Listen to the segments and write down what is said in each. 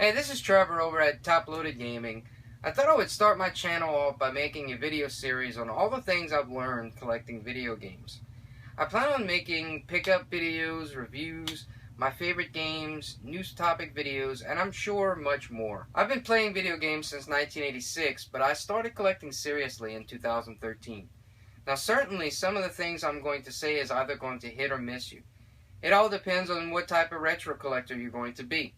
Hey, this is Trevor over at Top Loaded Gaming. I thought I would start my channel off by making a video series on all the things I've learned collecting video games. I plan on making pickup videos, reviews, my favorite games, news topic videos, and I'm sure much more. I've been playing video games since 1986, but I started collecting seriously in 2013. Now certainly some of the things I'm going to say is either going to hit or miss you. It all depends on what type of retro collector you're going to be.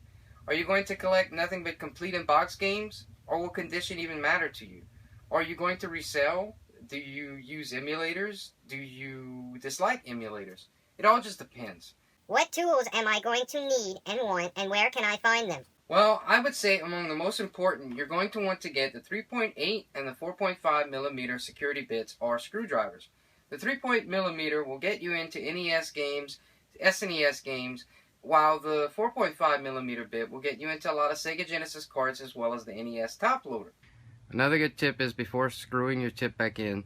Are you going to collect nothing but complete in-box games? Or will condition even matter to you? Are you going to resell? Do you use emulators? Do you dislike emulators? It all just depends. What tools am I going to need and want, and where can I find them? Well, I would say among the most important, you're going to want to get the 3.8 and the 4.5 millimeter security bits or screwdrivers. The 3.0 millimeter will get you into NES games, SNES games, while the 4.5 millimeter bit will get you into a lot of Sega Genesis carts as well as the NES top loader. Another good tip is before screwing your chip back in,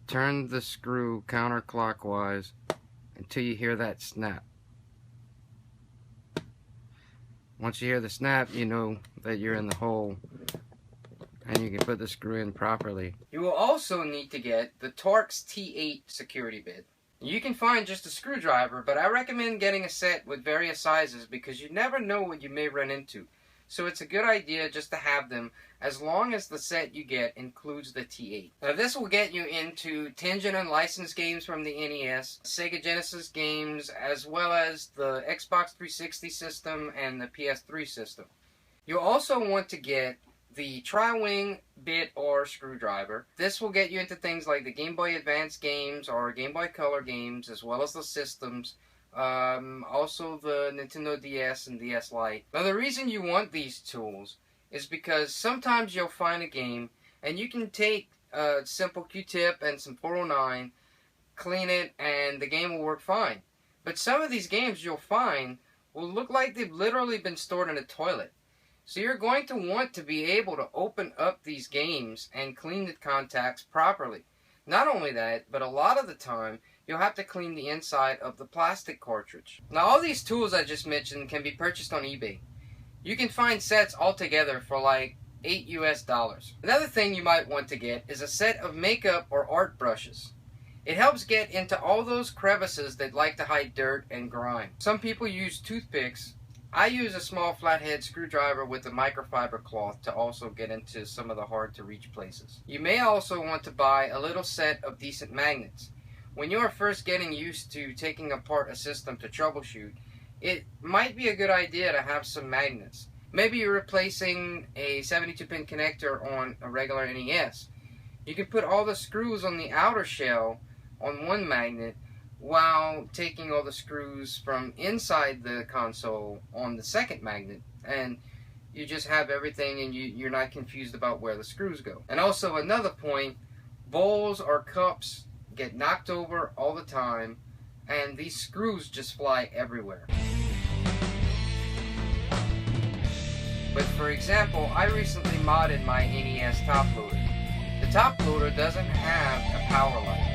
turn the screw counterclockwise until you hear that snap. Once you hear the snap, you know that you're in the hole and you can put the screw in properly. You will also need to get the Torx T8 security bit. You can find just a screwdriver, but I recommend getting a set with various sizes because you never know what you may run into. So it's a good idea just to have them as long as the set you get includes the T8. Now this will get you into Tengen unlicensed games from the NES, Sega Genesis games, as well as the Xbox 360 system and the PS3 system. You'll also want to get the Tri-Wing bit or screwdriver. This will get you into things like the Game Boy Advance games or Game Boy Color games, as well as the systems. Also the Nintendo DS and DS Lite. Now the reason you want these tools is because sometimes you'll find a game and you can take a simple Q-tip and some 409, clean it, and the game will work fine. But some of these games you'll find will look like they've literally been stored in a toilet. So you're going to want to be able to open up these games and clean the contacts properly. Not only that, but a lot of the time, you'll have to clean the inside of the plastic cartridge. Now all these tools I just mentioned can be purchased on eBay. You can find sets altogether for like $8 US. Another thing you might want to get is a set of makeup or art brushes. It helps get into all those crevices that like to hide dirt and grime. Some people use toothpicks. I use a small flathead screwdriver with a microfiber cloth to also get into some of the hard to reach places. You may also want to buy a little set of decent magnets. When you are first getting used to taking apart a system to troubleshoot, it might be a good idea to have some magnets. Maybe you're replacing a 72-pin connector on a regular NES. You can put all the screws on the outer shell on one magnet while taking all the screws from inside the console on the second magnet, and you just have everything and you're not confused about where the screws go. And also another point, bowls or cups get knocked over all the time and these screws just fly everywhere. But for example, I recently modded my NES top loader. The top loader doesn't have a power light.